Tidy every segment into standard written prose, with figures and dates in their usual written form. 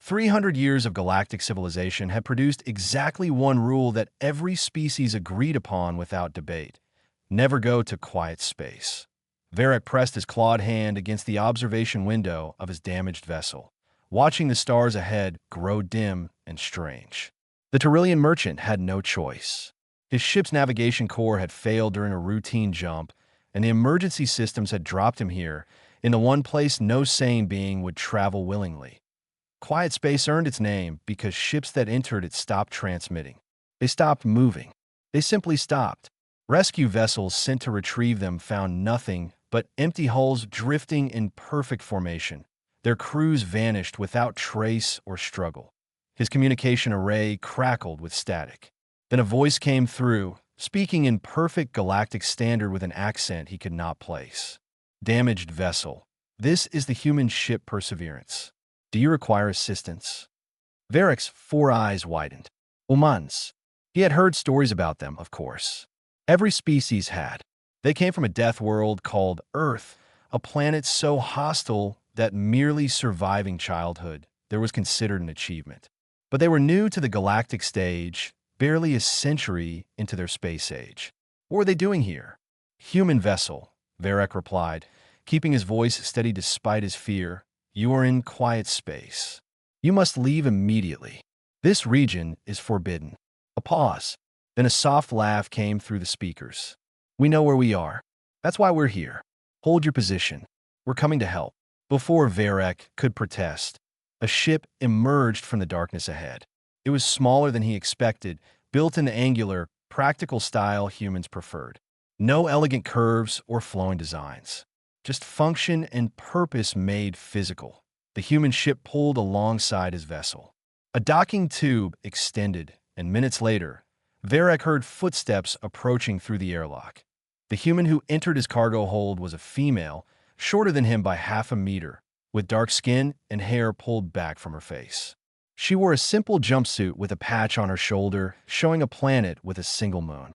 300 years of galactic civilization had produced exactly one rule that every species agreed upon without debate: never go to quiet space. Varric pressed his clawed hand against the observation window of his damaged vessel, watching the stars ahead grow dim and strange. The Tyrillian merchant had no choice. His ship's navigation core had failed during a routine jump, and the emergency systems had dropped him here, in the one place no sane being would travel willingly. Quiet space earned its name because ships that entered it stopped transmitting. They stopped moving. They simply stopped. Rescue vessels sent to retrieve them found nothing but empty hulls drifting in perfect formation. Their crews vanished without trace or struggle. His communication array crackled with static. Then a voice came through, speaking in perfect galactic standard with an accent he could not place. Damaged vessel. This is the human ship Perseverance. Do you require assistance? Varric's 4 eyes widened. Humans. He had heard stories about them, of course. Every species had. They came from a death world called Earth, a planet so hostile that merely surviving childhood there was considered an achievement. But they were new to the galactic stage, barely a century into their space age. What were they doing here? Human vessel, Varric replied, keeping his voice steady despite his fear. You are in quiet space. You must leave immediately. This region is forbidden. A pause. Then a soft laugh came through the speakers. We know where we are. That's why we're here. Hold your position. We're coming to help. Before Varric could protest, a ship emerged from the darkness ahead. It was smaller than he expected, built in the angular, practical style humans preferred. No elegant curves or flowing designs. Just function and purpose made physical. The human ship pulled alongside his vessel. A docking tube extended, and minutes later, Varric heard footsteps approaching through the airlock. The human who entered his cargo hold was a female, shorter than him by half a meter, with dark skin and hair pulled back from her face. She wore a simple jumpsuit with a patch on her shoulder, showing a planet with a single moon.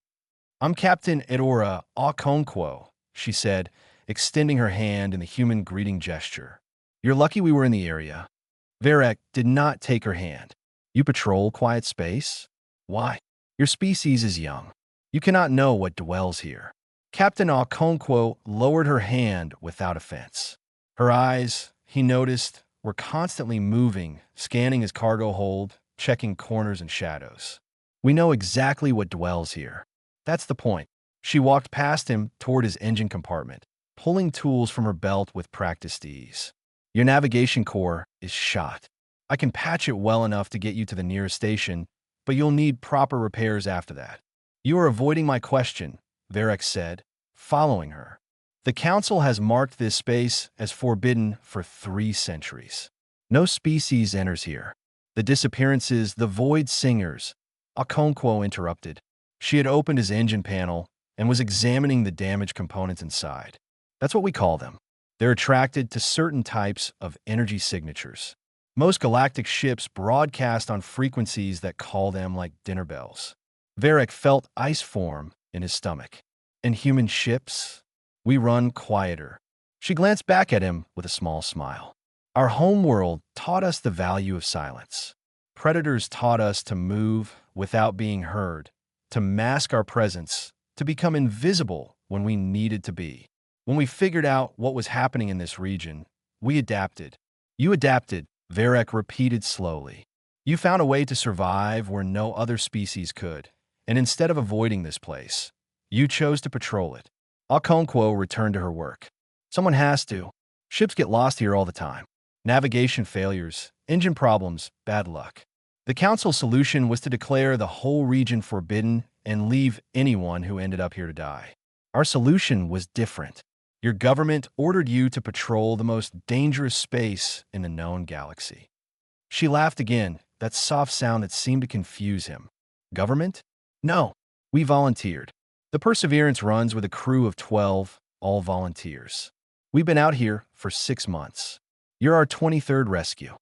I'm Captain Edora Okonkwo, she said, extending her hand in the human greeting gesture. You're lucky we were in the area. Varric did not take her hand. You patrol quiet space? Why? Your species is young. You cannot know what dwells here. Captain Okonkwo lowered her hand without offense. Her eyes, he noticed, were constantly moving, scanning his cargo hold, checking corners and shadows. We know exactly what dwells here. That's the point. She walked past him toward his engine compartment, pulling tools from her belt with practiced ease. Your navigation core is shot. I can patch it well enough to get you to the nearest station, but you'll need proper repairs after that. You are avoiding my question, Varric said, following her. The Council has marked this space as forbidden for 3 centuries. No species enters here. The disappearances, the void singers, Okonkwo interrupted. She had opened his engine panel and was examining the damaged components inside. That's what we call them. They're attracted to certain types of energy signatures. Most galactic ships broadcast on frequencies that call them like dinner bells. Varric felt ice form in his stomach. And human ships? We run quieter. She glanced back at him with a small smile. Our homeworld taught us the value of silence. Predators taught us to move without being heard, to mask our presence, to become invisible when we needed to be. When we figured out what was happening in this region, we adapted. You adapted, Varric repeated slowly. You found a way to survive where no other species could, and instead of avoiding this place, you chose to patrol it. Okonkwo returned to her work. Someone has to. Ships get lost here all the time. Navigation failures, engine problems, bad luck. The Council's solution was to declare the whole region forbidden and leave anyone who ended up here to die. Our solution was different. Your government ordered you to patrol the most dangerous space in the known galaxy. She laughed again, that soft sound that seemed to confuse him. Government? No, we volunteered. The Perseverance runs with a crew of 12, all volunteers. We've been out here for 6 months. You're our 23rd rescue.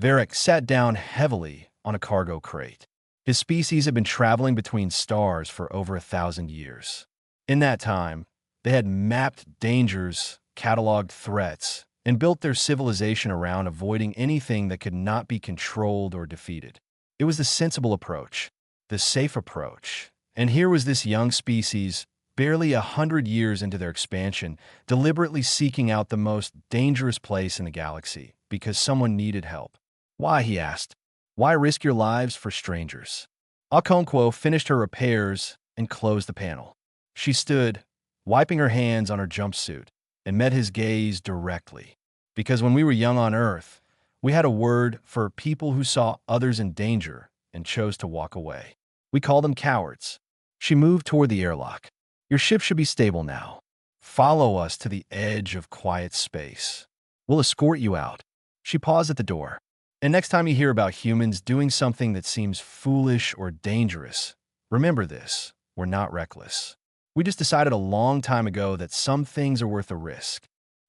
Varric sat down heavily on a cargo crate. His species had been traveling between stars for over 1,000 years. In that time, they had mapped dangers, cataloged threats, and built their civilization around avoiding anything that could not be controlled or defeated. It was the sensible approach, the safe approach. And here was this young species, barely 100 years into their expansion, deliberately seeking out the most dangerous place in the galaxy because someone needed help. Why, he asked. Why risk your lives for strangers? Okonkwo finished her repairs and closed the panel. She stood, wiping her hands on her jumpsuit, and met his gaze directly. Because when we were young on Earth, we had a word for people who saw others in danger and chose to walk away. We called them cowards. She moved toward the airlock. Your ship should be stable now. Follow us to the edge of quiet space. We'll escort you out. She paused at the door. And next time you hear about humans doing something that seems foolish or dangerous, remember this: we're not reckless. We just decided a long time ago that some things are worth a risk.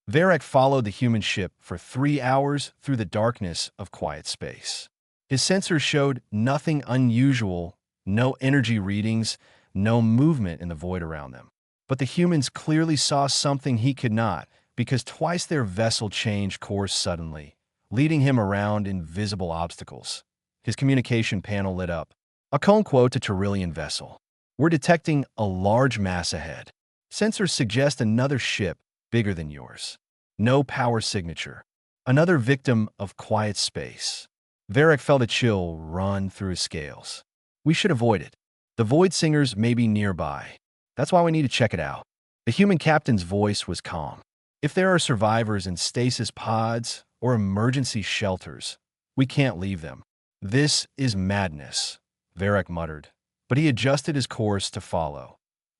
Varek followed the human ship for 3 hours through the darkness of quiet space. His sensors showed nothing unusual, no energy readings, no movement in the void around them. But the humans clearly saw something he could not, because twice their vessel changed course suddenly, leading him around invisible obstacles. His communication panel lit up. Okonkwo to Tyrillian vessel. We're detecting a large mass ahead. Sensors suggest another ship bigger than yours. No power signature. Another victim of quiet space. Varek felt a chill run through his scales. We should avoid it. The Void Singers may be nearby. That's why we need to check it out. The human captain's voice was calm. If there are survivors in stasis pods or emergency shelters, we can't leave them. This is madness, Varek muttered, but he adjusted his course to follow.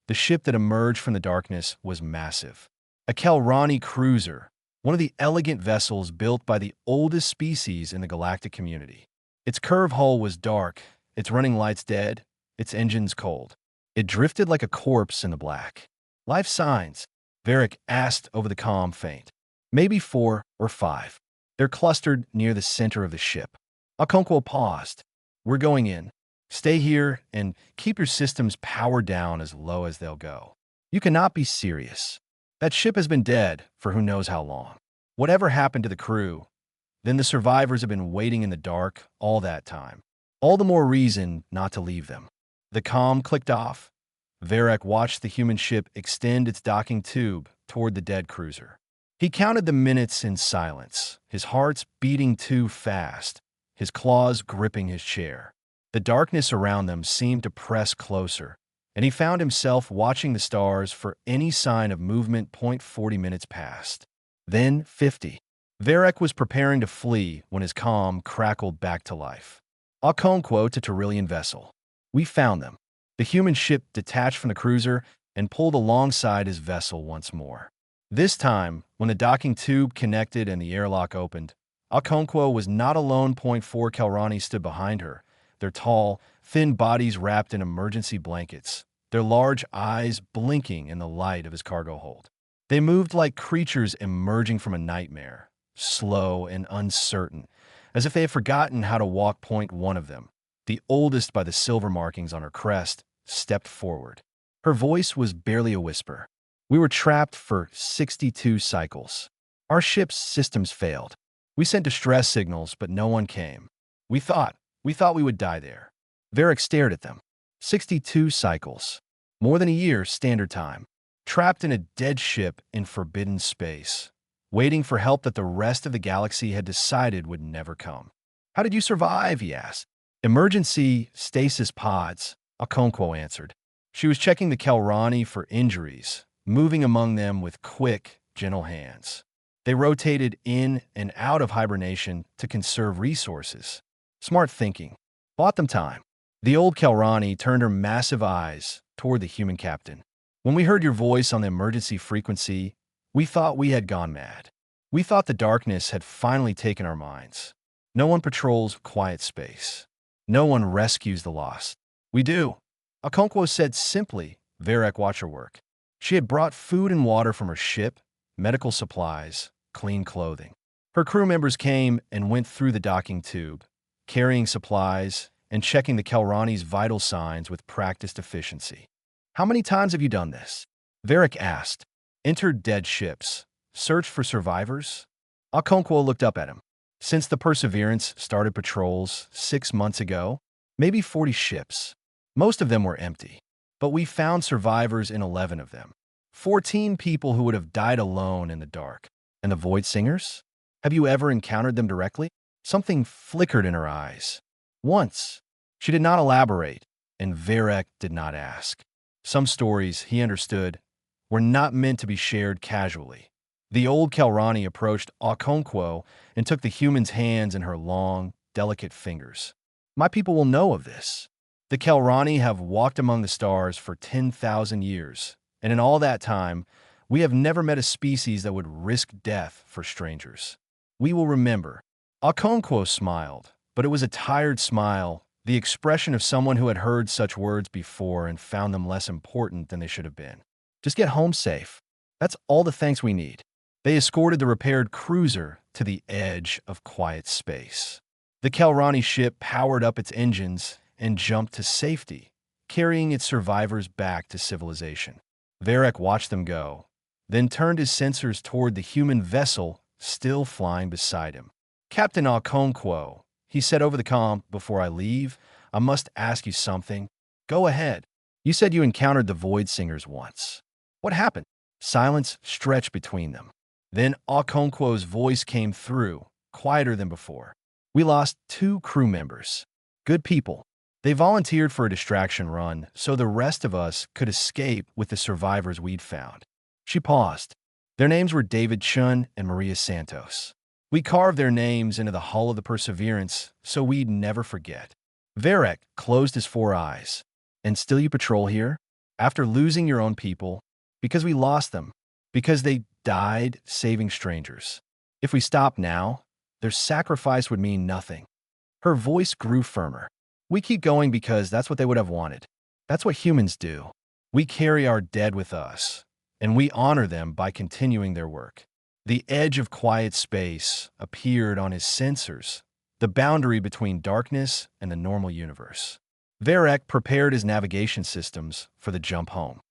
The ship that emerged from the darkness was massive. A Kelrani cruiser, one of the elegant vessels built by the oldest species in the galactic community. Its curved hull was dark, its running lights dead, its engines cold. It drifted like a corpse in the black. Life signs, Varek asked over the comm faint. Maybe 4 or 5. They're clustered near the center of the ship. Okonkwo paused. We're going in. Stay here and keep your systems powered down as low as they'll go. You cannot be serious. That ship has been dead for who knows how long. Whatever happened to the crew, then the survivors have been waiting in the dark all that time. All the more reason not to leave them. The comm clicked off. Varek watched the human ship extend its docking tube toward the dead cruiser. He counted the minutes in silence, his heart's beating too fast, his claws gripping his chair. The darkness around them seemed to press closer, and he found himself watching the stars for any sign of movement. 40 minutes passed. Then 50. Varek was preparing to flee when his comm crackled back to life. Okonkwo to Tyrillian vessel. We found them. The human ship detached from the cruiser and pulled alongside his vessel once more. This time, when the docking tube connected and the airlock opened, Okonkwo was not alone. 4 Kelrani stood behind her, their tall, thin bodies wrapped in emergency blankets, their large eyes blinking in the light of his cargo hold. They moved like creatures emerging from a nightmare, slow and uncertain, as if they had forgotten how to walk. One of them, the oldest by the silver markings on her crest, stepped forward. Her voice was barely a whisper. We were trapped for 62 cycles. Our ship's systems failed. We sent distress signals, but no one came. We thought we would die there. Varek stared at them. 62 cycles. More than a year standard time. Trapped in a dead ship in forbidden space. Waiting for help that the rest of the galaxy had decided would never come. How did you survive? He asked. Emergency stasis pods, Okonkwo answered. She was checking the Kelrani for injuries, moving among them with quick, gentle hands. They rotated in and out of hibernation to conserve resources. Smart thinking. Bought them time. The old Kelrani turned her massive eyes toward the human captain. When we heard your voice on the emergency frequency, we thought we had gone mad. We thought the darkness had finally taken our minds. No one patrols quiet space. No one rescues the lost. We do. Okonkwo said simply. Varek watched her work. She had brought food and water from her ship, medical supplies, clean clothing. Her crew members came and went through the docking tube, carrying supplies and checking the Kelrani's vital signs with practiced efficiency. How many times have you done this? Varek asked. Entered dead ships. Searched for survivors? Okonkwo looked up at him. Since the Perseverance started patrols 6 months ago, maybe 40 ships. Most of them were empty. But we found survivors in 11 of them. 14 people who would have died alone in the dark. And the Void Singers? Have you ever encountered them directly? Something flickered in her eyes. Once. She did not elaborate, and Varek did not ask. Some stories, he understood, were not meant to be shared casually. The old Kelrani approached Okonkwo and took the human's hands in her long, delicate fingers. My people will know of this. The Kelrani have walked among the stars for 10,000 years, and in all that time, we have never met a species that would risk death for strangers. We will remember. Okonkwo smiled, but it was a tired smile, the expression of someone who had heard such words before and found them less important than they should have been. Just get home safe. That's all the thanks we need. They escorted the repaired cruiser to the edge of quiet space. The Kelrani ship powered up its engines and jumped to safety, carrying its survivors back to civilization. Varek watched them go, then turned his sensors toward the human vessel still flying beside him. Captain Okonkwo, he said over the comm, before I leave, I must ask you something. Go ahead. You said you encountered the Void Singers once. What happened? Silence stretched between them. Then Okonkwo's voice came through, quieter than before. We lost 2 crew members. Good people. They volunteered for a distraction run so the rest of us could escape with the survivors we'd found. She paused. Their names were David Chun and Maria Santos. We carved their names into the hull of the Perseverance so we'd never forget. Varek closed his 4 eyes. And still you patrol here? After losing your own people? Because we lost them. Because they died saving strangers. If we stop now, their sacrifice would mean nothing. Her voice grew firmer. We keep going because that's what they would have wanted. That's what humans do. We carry our dead with us, and we honor them by continuing their work. The edge of quiet space appeared on his sensors, the boundary between darkness and the normal universe. Varek prepared his navigation systems for the jump home.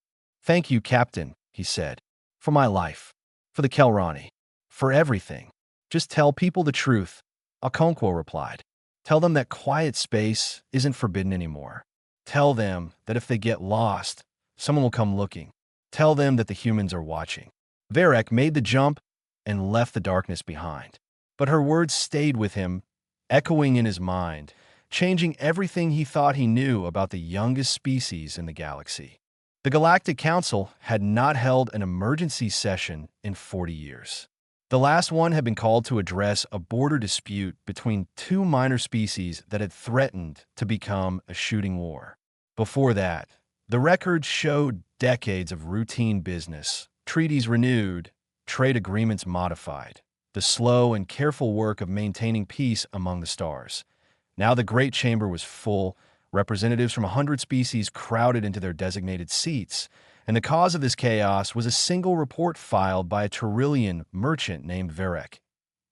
Thank you, Captain, he said, for my life, for the Kelrani, for everything. Just tell people the truth, Okonkwo replied. Tell them that quiet space isn't forbidden anymore. Tell them that if they get lost, someone will come looking. Tell them that the humans are watching. Varek made the jump and left the darkness behind. But her words stayed with him, echoing in his mind, changing everything he thought he knew about the youngest species in the galaxy. The Galactic Council had not held an emergency session in 40 years. The last one had been called to address a border dispute between 2 minor species that had threatened to become a shooting war. Before that, the records showed decades of routine business, treaties renewed, trade agreements modified, the slow and careful work of maintaining peace among the stars. Now the Great Chamber was full, representatives from 100 species crowded into their designated seats, and the cause of this chaos was a single report filed by a Tyrillian merchant named Varek.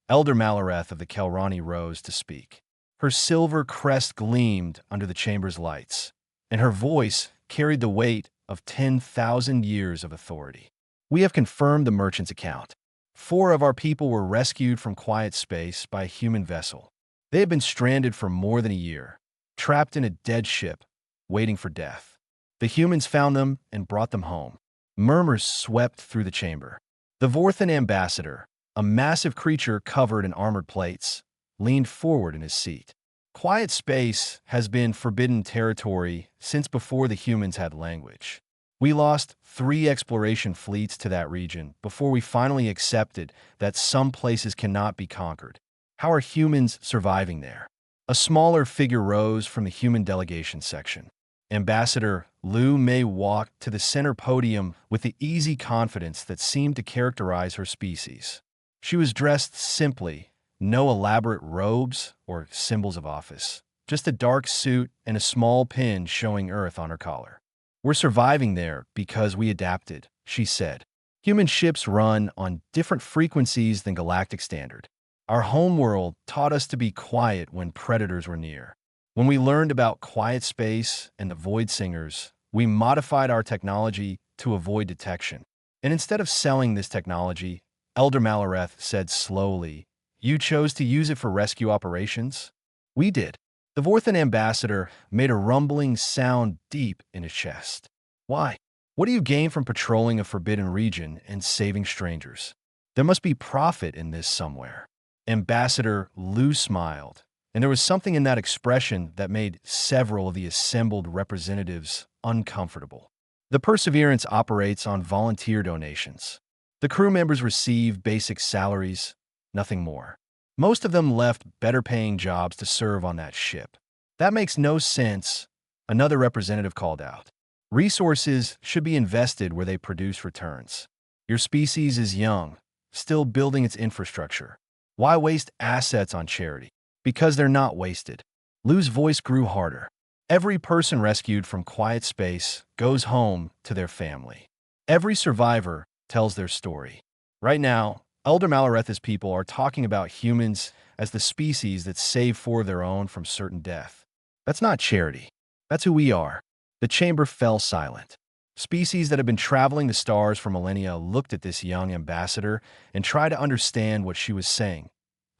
Elder Malareth of the Kelrani rose to speak. Her silver crest gleamed under the chamber's lights, and her voice carried the weight of 10,000 years of authority. We have confirmed the merchant's account. 4 of our people were rescued from quiet space by a human vessel. They had been stranded for more than a year, trapped in a dead ship, waiting for death. The humans found them and brought them home. Murmurs swept through the chamber. The Vorthan ambassador, a massive creature covered in armored plates, leaned forward in his seat. Quiet space has been forbidden territory since before the humans had language. We lost 3 exploration fleets to that region before we finally accepted that some places cannot be conquered. How are humans surviving there? A smaller figure rose from the human delegation section. Ambassador Liu Mei walked to the center podium with the easy confidence that seemed to characterize her species. She was dressed simply, no elaborate robes or symbols of office, just a dark suit and a small pin showing Earth on her collar. We're surviving there because we adapted, she said. Human ships run on different frequencies than galactic standard. Our homeworld taught us to be quiet when predators were near. When we learned about quiet space and the Void Singers, we modified our technology to avoid detection. And instead of selling this technology, Elder Malareth said slowly. You chose to use it for rescue operations? We did. The Vorthan ambassador made a rumbling sound deep in his chest. Why? What do you gain from patrolling a forbidden region and saving strangers? There must be profit in this somewhere. Ambassador Lu smiled, and there was something in that expression that made several of the assembled representatives uncomfortable. The Perseverance operates on volunteer donations. The crew members receive basic salaries, nothing more. Most of them left better-paying jobs to serve on that ship. That makes no sense, another representative called out. Resources should be invested where they produce returns. Your species is young, still building its infrastructure. Why waste assets on charity? Because they're not wasted. Lu's voice grew harder. Every person rescued from quiet space goes home to their family. Every survivor tells their story. Right now, Elder Malareth's people are talking about humans as the species that save four of their own from certain death. That's not charity. That's who we are. The chamber fell silent. Species that had been traveling the stars for millennia looked at this young ambassador and tried to understand what she was saying.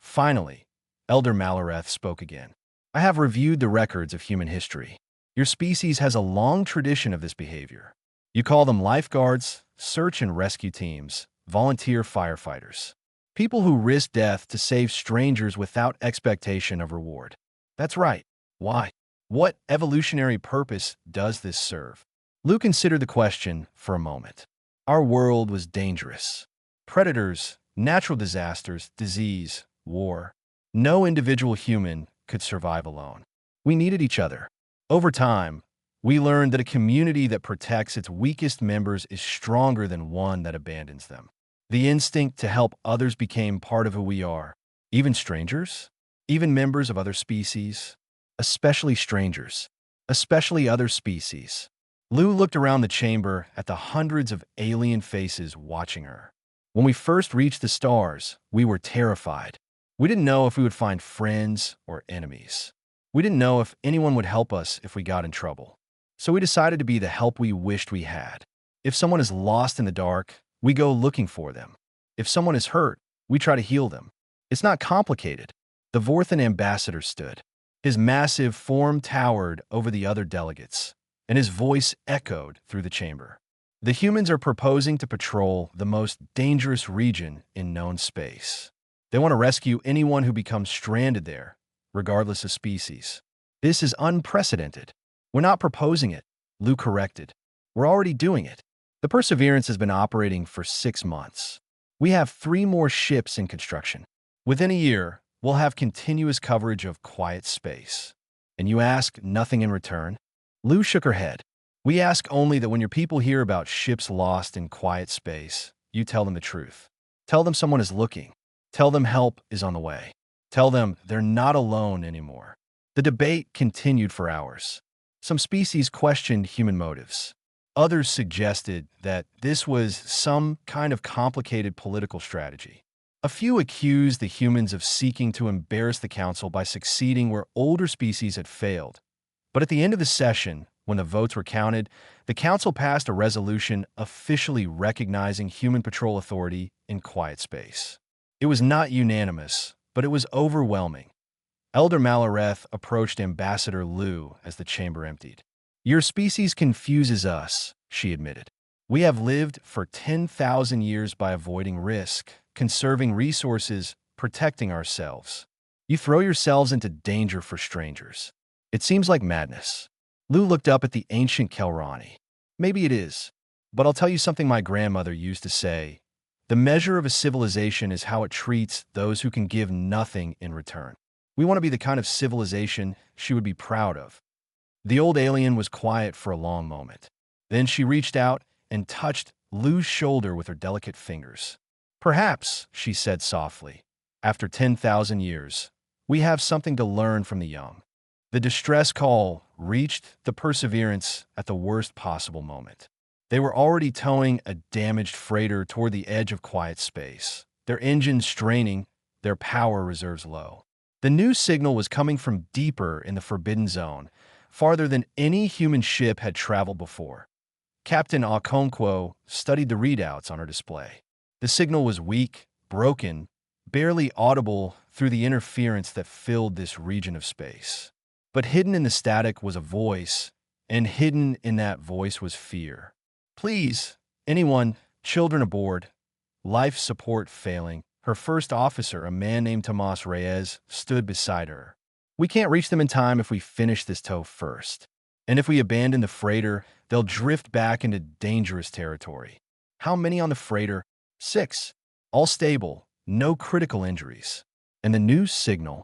Finally, Elder Malareth spoke again. I have reviewed the records of human history. Your species has a long tradition of this behavior. You call them lifeguards, search and rescue teams, volunteer firefighters. People who risk death to save strangers without expectation of reward. That's right. Why? What evolutionary purpose does this serve? Lu considered the question for a moment. Our world was dangerous. Predators, natural disasters, disease, war. No individual human could survive alone. We needed each other. Over time, we learned that a community that protects its weakest members is stronger than one that abandons them. The instinct to help others became part of who we are. Even strangers? Even members of other species? Especially strangers. Especially other species. Lu looked around the chamber at the hundreds of alien faces watching her. When we first reached the stars, we were terrified. We didn't know if we would find friends or enemies. We didn't know if anyone would help us if we got in trouble. So we decided to be the help we wished we had. If someone is lost in the dark, we go looking for them. If someone is hurt, we try to heal them. It's not complicated. The Vorthan ambassador stood. His massive form towered over the other delegates, and his voice echoed through the chamber. The humans are proposing to patrol the most dangerous region in known space. They want to rescue anyone who becomes stranded there, regardless of species. This is unprecedented. We're not proposing it, Lu corrected. We're already doing it. The Perseverance has been operating for 6 months. We have 3 more ships in construction. Within a year, we'll have continuous coverage of quiet space. And you ask nothing in return? Lu shook her head. We ask only that when your people hear about ships lost in quiet space, you tell them the truth. Tell them someone is looking. Tell them help is on the way. Tell them they're not alone anymore. The debate continued for hours. Some species questioned human motives. Others suggested that this was some kind of complicated political strategy. A few accused the humans of seeking to embarrass the Council by succeeding where older species had failed. But at the end of the session, when the votes were counted, the Council passed a resolution officially recognizing human patrol authority in quiet space. It was not unanimous, but it was overwhelming. Elder Malareth approached Ambassador Lu as the chamber emptied. Your species confuses us, she admitted. We have lived for 10,000 years by avoiding risk, conserving resources, protecting ourselves. You throw yourselves into danger for strangers. It seems like madness. Lu looked up at the ancient Kelrani. Maybe it is, but I'll tell you something my grandmother used to say. The measure of a civilization is how it treats those who can give nothing in return. We want to be the kind of civilization she would be proud of. The old alien was quiet for a long moment. Then she reached out and touched Lu's shoulder with her delicate fingers. Perhaps, she said softly, after 10,000 years, we have something to learn from the young. The distress call reached the Perseverance at the worst possible moment. They were already towing a damaged freighter toward the edge of quiet space, their engines straining, their power reserves low. The new signal was coming from deeper in the Forbidden Zone, farther than any human ship had traveled before. Captain Okonkwo studied the readouts on her display. The signal was weak, broken, barely audible through the interference that filled this region of space. But hidden in the static was a voice, and hidden in that voice was fear. Please, anyone, children aboard, life support failing. Her first officer, a man named Tomas Reyes, stood beside her. We can't reach them in time if we finish this tow first. And if we abandon the freighter, they'll drift back into dangerous territory. How many on the freighter? 6. All stable, no critical injuries. And the new signal?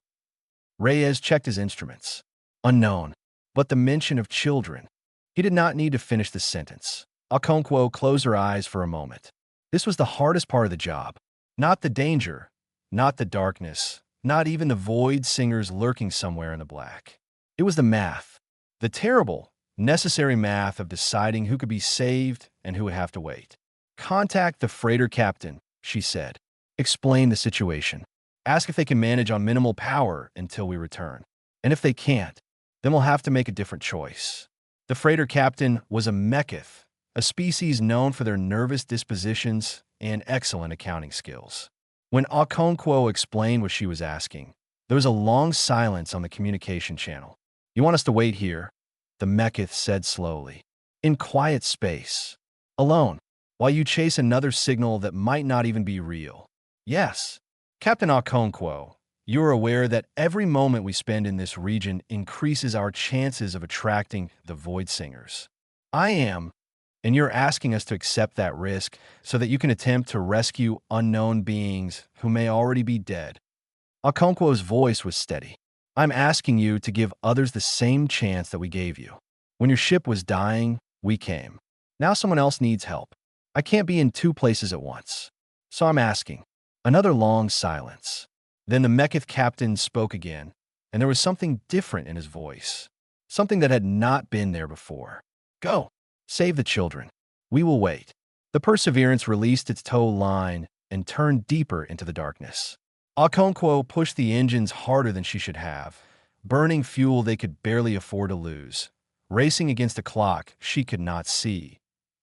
Reyes checked his instruments. Unknown. But the mention of children. He did not need to finish the sentence. Okonkwo closed her eyes for a moment. This was the hardest part of the job. Not the danger, not the darkness, not even the void singers lurking somewhere in the black. It was the math. The terrible, necessary math of deciding who could be saved and who would have to wait. Contact the freighter captain, she said. Explain the situation. Ask if they can manage on minimal power until we return. And if they can't, then we'll have to make a different choice. The freighter captain was a Mechith, a species known for their nervous dispositions and excellent accounting skills. When Okonkwo explained what she was asking, there was a long silence on the communication channel. You want us to wait here? The Mechith said slowly. In quiet space. Alone. While you chase another signal that might not even be real. Yes. Captain Okonkwo, you're aware that every moment we spend in this region increases our chances of attracting the Void Singers. I am. And you're asking us to accept that risk so that you can attempt to rescue unknown beings who may already be dead. Okonkwo's voice was steady. I'm asking you to give others the same chance that we gave you. When your ship was dying, we came. Now someone else needs help. I can't be in 2 places at once. So I'm asking. Another long silence. Then the Mechith captain spoke again, and there was something different in his voice. Something that had not been there before. Go. Save the children. We will wait. The Perseverance released its tow line and turned deeper into the darkness. Okonkwo pushed the engines harder than she should have, burning fuel they could barely afford to lose, racing against a clock she could not see.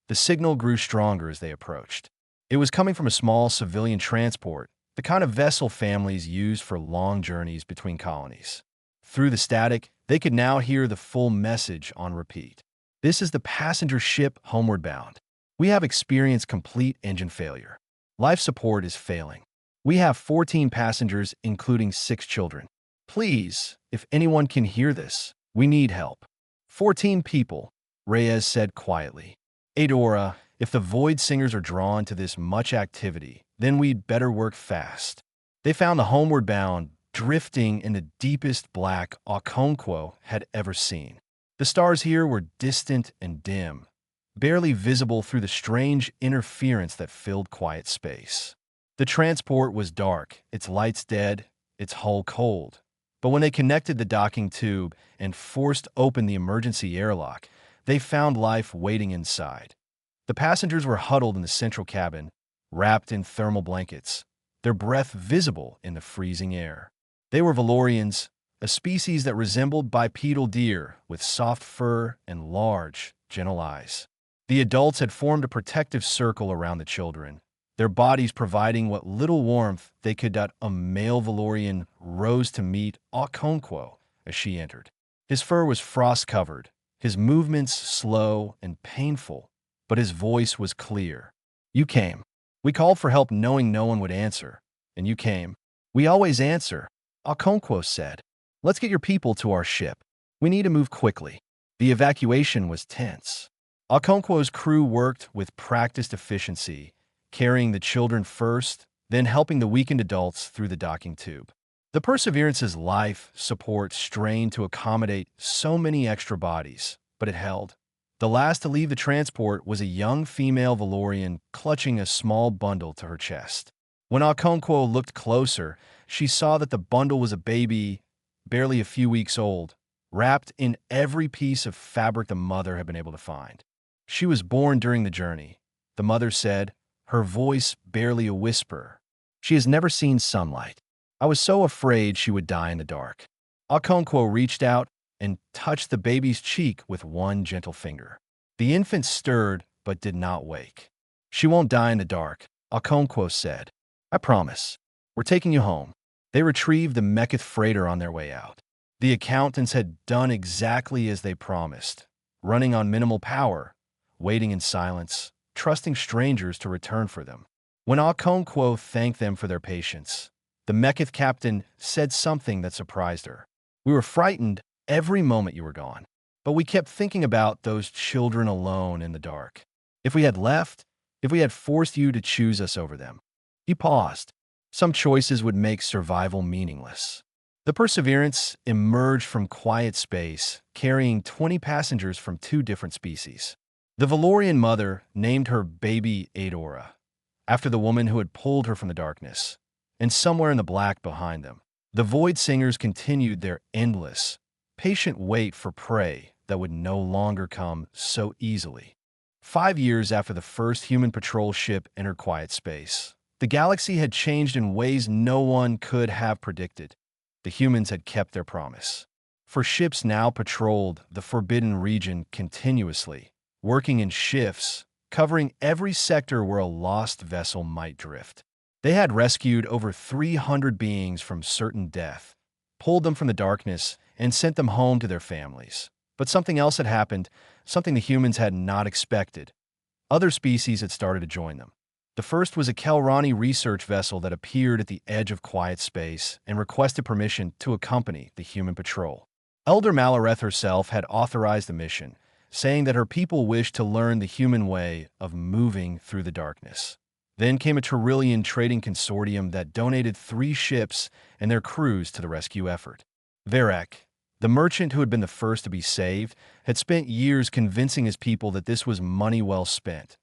The signal grew stronger as they approached. It was coming from a small civilian transport, the kind of vessel families use for long journeys between colonies. Through the static, they could now hear the full message on repeat. This is the passenger ship homeward bound. We have experienced complete engine failure. Life support is failing. We have 14 passengers, including 6 children. Please, if anyone can hear this, we need help. 14 people, Reyes said quietly. Adora, if the Void Singers are drawn to this much activity, then we'd better work fast. They found the homeward bound drifting in the deepest black Okonkwo had ever seen. The stars here were distant and dim, barely visible through the strange interference that filled quiet space. The transport was dark, its lights dead, its hull cold. But when they connected the docking tube and forced open the emergency airlock, they found life waiting inside. The passengers were huddled in the central cabin, wrapped in thermal blankets, their breath visible in the freezing air. They were Valorians, a species that resembled bipedal deer with soft fur and large, gentle eyes. The adults had formed a protective circle around the children, their bodies providing what little warmth they could. A male Valorian rose to meet Okonkwo as she entered. His fur was frost-covered, his movements slow and painful, but his voice was clear. You came. We called for help knowing no one would answer, and you came. We always answer, Okonkwo said. Let's get your people to our ship. We need to move quickly. The evacuation was tense. Okonkwo's crew worked with practiced efficiency, carrying the children first, then helping the weakened adults through the docking tube. The Perseverance's life support strained to accommodate so many extra bodies, but it held. The last to leave the transport was a young female Valorian clutching a small bundle to her chest. When Okonkwo looked closer, she saw that the bundle was a baby, barely a few weeks old, wrapped in every piece of fabric the mother had been able to find. She was born during the journey, the mother said, her voice barely a whisper. She has never seen sunlight. I was so afraid she would die in the dark. Okonkwo reached out and touched the baby's cheek with one gentle finger. The infant stirred but did not wake. She won't die in the dark, Okonkwo said. I promise. We're taking you home. They retrieved the Mechith freighter on their way out. The accountants had done exactly as they promised, running on minimal power, waiting in silence, trusting strangers to return for them. When Okonkwo thanked them for their patience, the Mechith captain said something that surprised her. We were frightened every moment you were gone, but we kept thinking about those children alone in the dark. If we had left, if we had forced you to choose us over them. He paused. Some choices would make survival meaningless. The Perseverance emerged from quiet space, carrying 20 passengers from 2 different species. The Valorian mother named her baby Adora, after the woman who had pulled her from the darkness. And somewhere in the black behind them, the Void Singers continued their endless, patient wait for prey that would no longer come so easily. 5 years after the first human patrol ship entered quiet space, the galaxy had changed in ways no one could have predicted. The humans had kept their promise. For ships now patrolled the Forbidden Region continuously, working in shifts, covering every sector where a lost vessel might drift. They had rescued over 300 beings from certain death, pulled them from the darkness, and sent them home to their families. But something else had happened, something the humans had not expected. Other species had started to join them. The first was a Kelrani research vessel that appeared at the edge of quiet space and requested permission to accompany the human patrol. Elder Malareth herself had authorized the mission, saying that her people wished to learn the human way of moving through the darkness. Then came a Trillian trading consortium that donated 3 ships and their crews to the rescue effort. Varek, the merchant who had been the first to be saved, had spent years convincing his people that this was money well spent.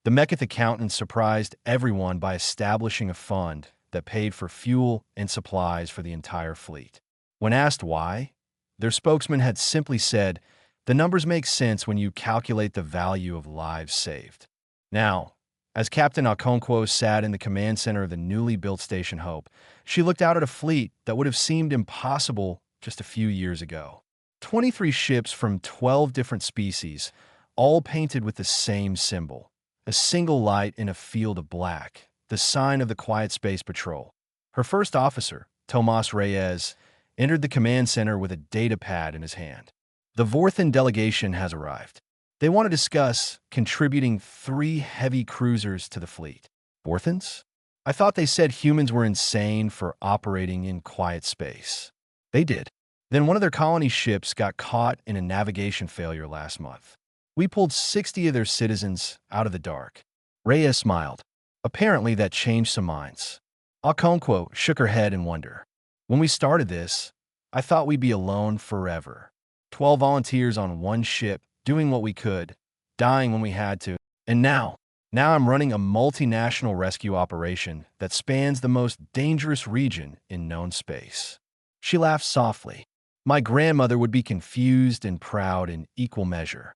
The Mechith accountant surprised everyone by establishing a fund that paid for fuel and supplies for the entire fleet. When asked why, their spokesman had simply said, "The numbers make sense when you calculate the value of lives saved." Now, as Captain Okonkwo sat in the command center of the newly built Station Hope, she looked out at a fleet that would have seemed impossible just a few years ago. 23 ships from 12 different species, all painted with the same symbol. A single light in a field of black, the sign of the Quiet Space Patrol. Her first officer, Tomas Reyes, entered the command center with a data pad in his hand. The Vorthan delegation has arrived. They want to discuss contributing 3 heavy cruisers to the fleet. Vorthans? I thought they said humans were insane for operating in quiet space. They did. Then one of their colony ships got caught in a navigation failure last month. We pulled 60 of their citizens out of the dark. Reyes smiled. Apparently that changed some minds. Okonkwo shook her head in wonder. When we started this, I thought we'd be alone forever. 12 volunteers on one ship, doing what we could, dying when we had to. And now I'm running a multinational rescue operation that spans the most dangerous region in known space. She laughed softly. My grandmother would be confused and proud in equal measure.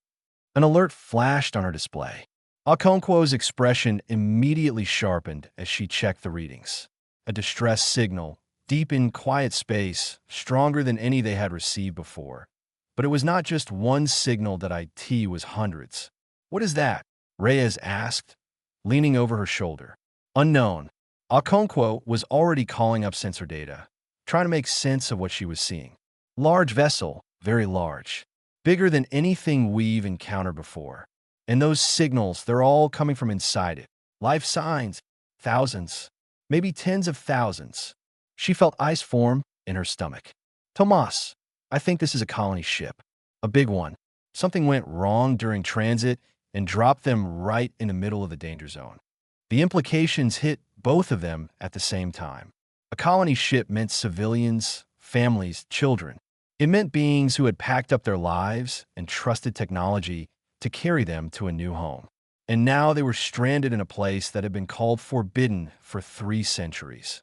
An alert flashed on her display. Okonkwo's expression immediately sharpened as she checked the readings. A distress signal, deep in quiet space, stronger than any they had received before. But it was not just one signal that IT was hundreds. What is that? Reyes asked, leaning over her shoulder. Unknown. Okonkwo was already calling up sensor data, trying to make sense of what she was seeing. Large vessel, very large. Bigger than anything we've encountered before. And those signals, they're all coming from inside it. Life signs, thousands, maybe tens of thousands. She felt ice form in her stomach. Tomas, I think this is a colony ship. A big one. Something went wrong during transit and dropped them right in the middle of the danger zone. The implications hit both of them at the same time. A colony ship meant civilians, families, children. It meant beings who had packed up their lives and trusted technology to carry them to a new home. And now they were stranded in a place that had been called forbidden for 3 centuries.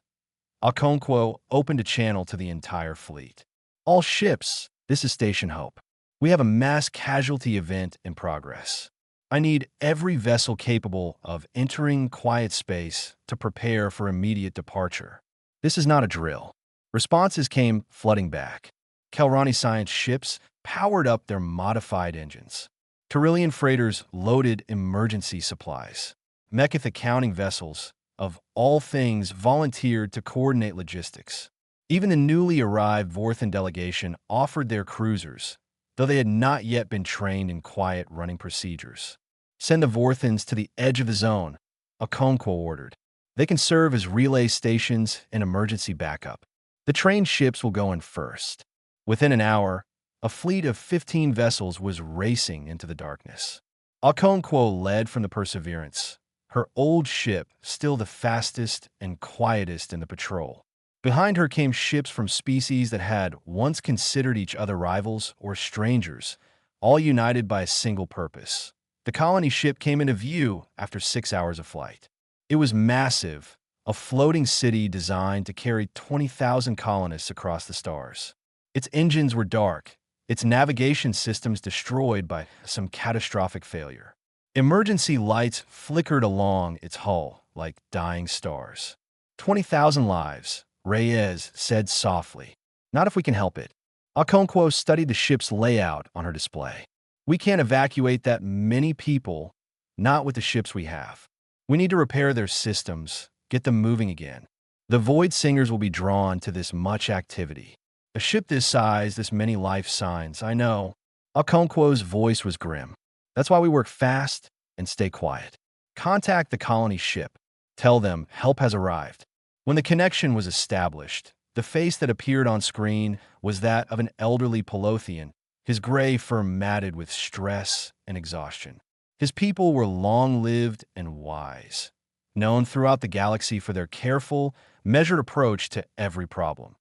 Okonkwo opened a channel to the entire fleet. All ships, this is Station Hope. We have a mass casualty event in progress. I need every vessel capable of entering quiet space to prepare for immediate departure. This is not a drill. Responses came flooding back. Kelrani science ships powered up their modified engines. Trillian freighters loaded emergency supplies. Mechith accounting vessels of all things, volunteered to coordinate logistics. Even the newly arrived Vorthan delegation offered their cruisers, though they had not yet been trained in quiet running procedures. Send the Vorthans to the edge of the zone, Okonkwo ordered. They can serve as relay stations and emergency backup. The trained ships will go in first. Within an hour, a fleet of 15 vessels was racing into the darkness. Okonkwo led from the Perseverance, her old ship still the fastest and quietest in the patrol. Behind her came ships from species that had once considered each other rivals or strangers, all united by a single purpose. The colony ship came into view after 6 hours of flight. It was massive, a floating city designed to carry 20,000 colonists across the stars. Its engines were dark, its navigation systems destroyed by some catastrophic failure. Emergency lights flickered along its hull like dying stars. 20,000 lives, Reyes said softly. Not if we can help it. Okonkwo studied the ship's layout on her display. We can't evacuate that many people, not with the ships we have. We need to repair their systems, get them moving again. The Void Singers will be drawn to this much activity. A ship this size, this many life signs, I know. Okonkwo's voice was grim. That's why we work fast and stay quiet. Contact the colony ship. Tell them help has arrived. When the connection was established, the face that appeared on screen was that of an elderly Pelothian, his gray fur matted with stress and exhaustion. His people were long-lived and wise, known throughout the galaxy for their careful, measured approach to every problem.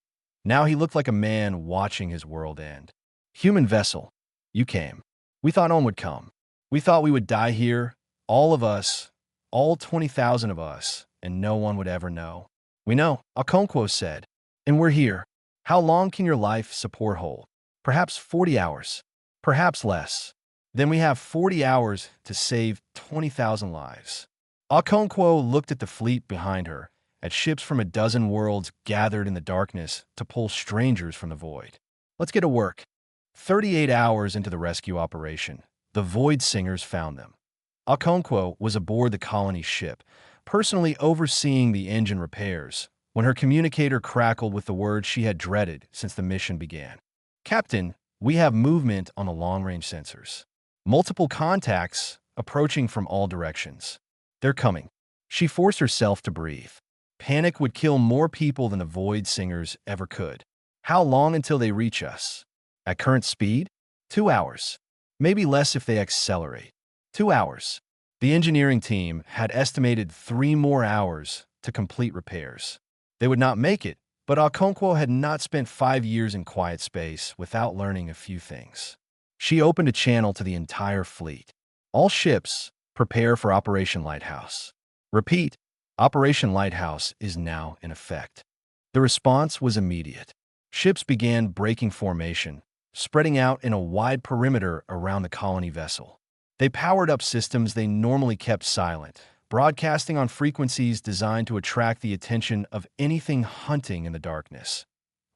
Now he looked like a man watching his world end. Human vessel, you came. We thought no one would come. We thought we would die here, all of us, all 20,000 of us, and no one would ever know. We know, Okonkwo said, and we're here. How long can your life support hold? Perhaps 40 hours, perhaps less. Then we have 40 hours to save 20,000 lives. Okonkwo looked at the fleet behind her, at ships from a dozen worlds gathered in the darkness to pull strangers from the void. Let's get to work. 38 hours into the rescue operation, the Void Singers found them. Okonkwo was aboard the colony ship, personally overseeing the engine repairs, when her communicator crackled with the words she had dreaded since the mission began. Captain, we have movement on the long-range sensors. Multiple contacts approaching from all directions. They're coming. She forced herself to breathe. Panic would kill more people than the Void Singers ever could. How long until they reach us? At current speed? 2 hours. Maybe less if they accelerate. 2 hours. The engineering team had estimated 3 more hours to complete repairs. They would not make it, but Okonkwo had not spent 5 years in quiet space without learning a few things. She opened a channel to the entire fleet. All ships, prepare for Operation Lighthouse. Repeat, Operation Lighthouse is now in effect. The response was immediate. Ships began breaking formation, spreading out in a wide perimeter around the colony vessel. They powered up systems they normally kept silent, broadcasting on frequencies designed to attract the attention of anything hunting in the darkness.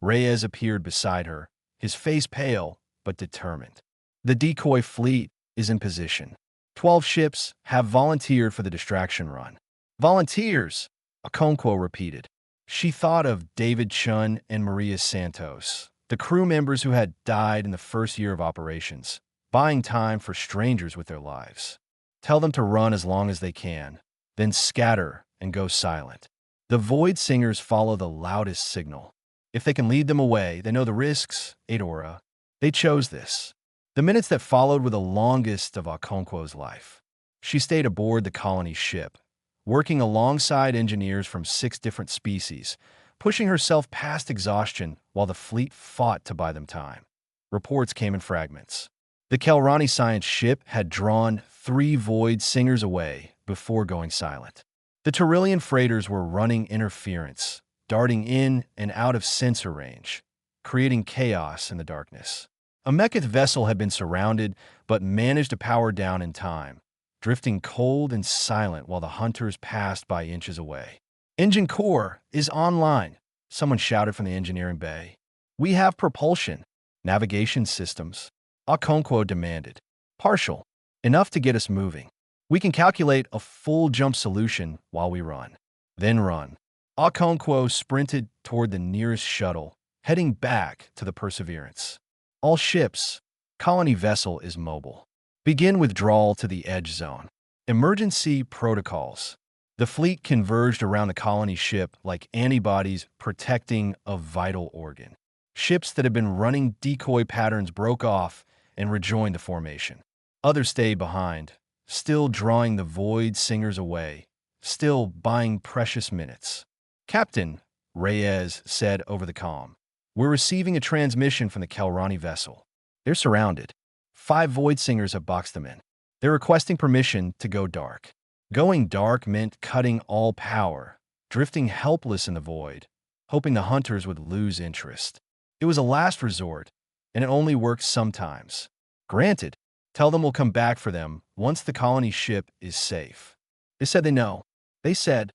Reyes appeared beside her, his face pale but determined. The decoy fleet is in position. 12 ships have volunteered for the distraction run. Volunteers, Okonkwo repeated. She thought of David Chun and Maria Santos, the crew members who had died in the first year of operations, buying time for strangers with their lives. Tell them to run as long as they can, then scatter and go silent. The Void Singers follow the loudest signal. If they can lead them away, they know the risks, Adora. They chose this. The minutes that followed were the longest of Okonkwo's life. She stayed aboard the colony ship, working alongside engineers from 6 different species, pushing herself past exhaustion while the fleet fought to buy them time. Reports came in fragments. The Kelrani science ship had drawn 3 Void Singers away before going silent. The Tyrillian freighters were running interference, darting in and out of sensor range, creating chaos in the darkness. A Mechith vessel had been surrounded, but managed to power down in time, drifting cold and silent while the hunters passed by inches away. Engine core is online, someone shouted from the engineering bay. We have propulsion, navigation systems, Okonkwo demanded. Partial, enough to get us moving. We can calculate a full jump solution while we run. then run. Okonkwo sprinted toward the nearest shuttle, heading back to the Perseverance. All ships, colony vessel is mobile. Begin withdrawal to the edge zone. Emergency protocols. The fleet converged around the colony ship like antibodies protecting a vital organ. Ships that had been running decoy patterns broke off and rejoined the formation. Others stayed behind, still drawing the Void Singers away, still buying precious minutes. "Captain," Reyes said over the comm, "we're receiving a transmission from the Kelrani vessel. They're surrounded. 5 Void Singers have boxed them in. They're requesting permission to go dark." Going dark meant cutting all power, drifting helpless in the void, hoping the hunters would lose interest. It was a last resort, and it only worked sometimes. "Granted, tell them we'll come back for them once the colony ship is safe." They said they know. They said,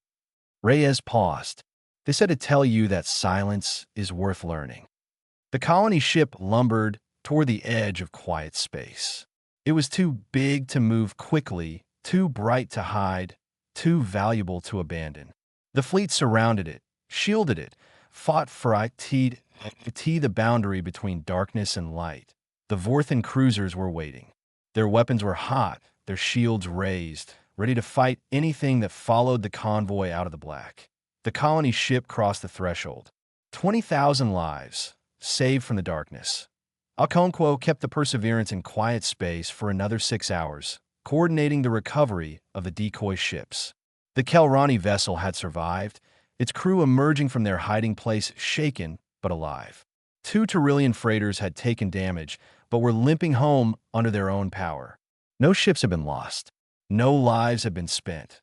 Reyes paused. They said to tell you that silence is worth learning. The colony ship lumbered toward the edge of quiet space. It was too big to move quickly, too bright to hide, too valuable to abandon. The fleet surrounded it, shielded it, fought for it, the boundary between darkness and light. The Vorthan cruisers were waiting. Their weapons were hot, their shields raised, ready to fight anything that followed the convoy out of the black. The colony ship crossed the threshold. 20,000 lives, saved from the darkness. Okonkwo kept the Perseverance in quiet space for another 6 hours, coordinating the recovery of the decoy ships. The Kelrani vessel had survived, its crew emerging from their hiding place shaken but alive. 2 Tyrillian freighters had taken damage, but were limping home under their own power. No ships had been lost. No lives had been spent.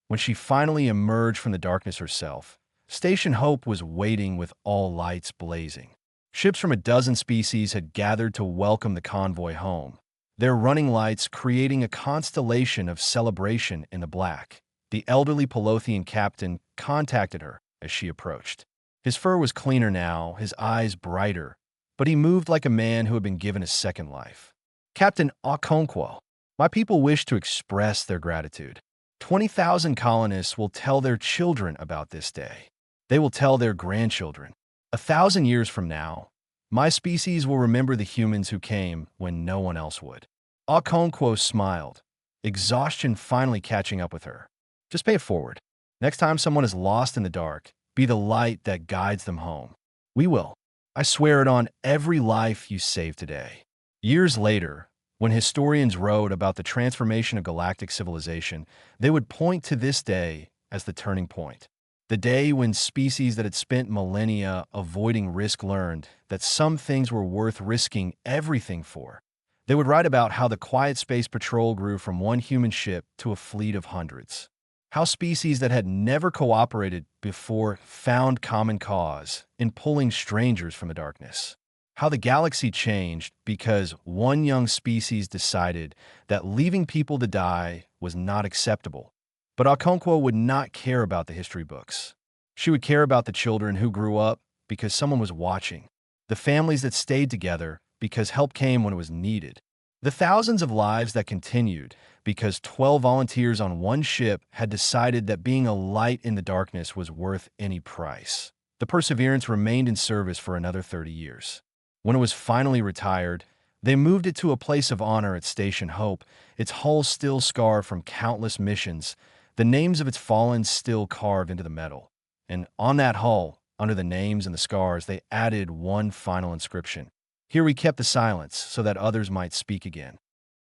When she finally emerged from the darkness herself, Station Hope was waiting with all lights blazing. Ships from a dozen species had gathered to welcome the convoy home, their running lights creating a constellation of celebration in the black. The elderly Pelothian captain contacted her as she approached. His fur was cleaner now, his eyes brighter, but he moved like a man who had been given a second life. "Captain Okonkwo, my people wish to express their gratitude. 20,000 colonists will tell their children about this day. They will tell their grandchildren. 1,000 years from now, my species will remember the humans who came when no one else would." Okonkwo smiled, exhaustion finally catching up with her. "Just pay it forward. Next time someone is lost in the dark, be the light that guides them home. We will. I swear it on every life you save today." Years later, when historians wrote about the transformation of galactic civilization, they would point to this day as the turning point. The day when species that had spent millennia avoiding risk learned that some things were worth risking everything for. They would write about how the Quiet Space Patrol grew from 1 human ship to a fleet of hundreds. How species that had never cooperated before found common cause in pulling strangers from the darkness. How the galaxy changed because one young species decided that leaving people to die was not acceptable. But Okonkwo would not care about the history books. She would care about the children who grew up because someone was watching, the families that stayed together because help came when it was needed, the thousands of lives that continued because 12 volunteers on 1 ship had decided that being a light in the darkness was worth any price. The Perseverance remained in service for another 30 years. When it was finally retired, they moved it to a place of honor at Station Hope, its hull still scarred from countless missions, the names of its fallen still carved into the metal. And on that hull, under the names and the scars, they added one final inscription. "Here we kept the silence so that others might speak again."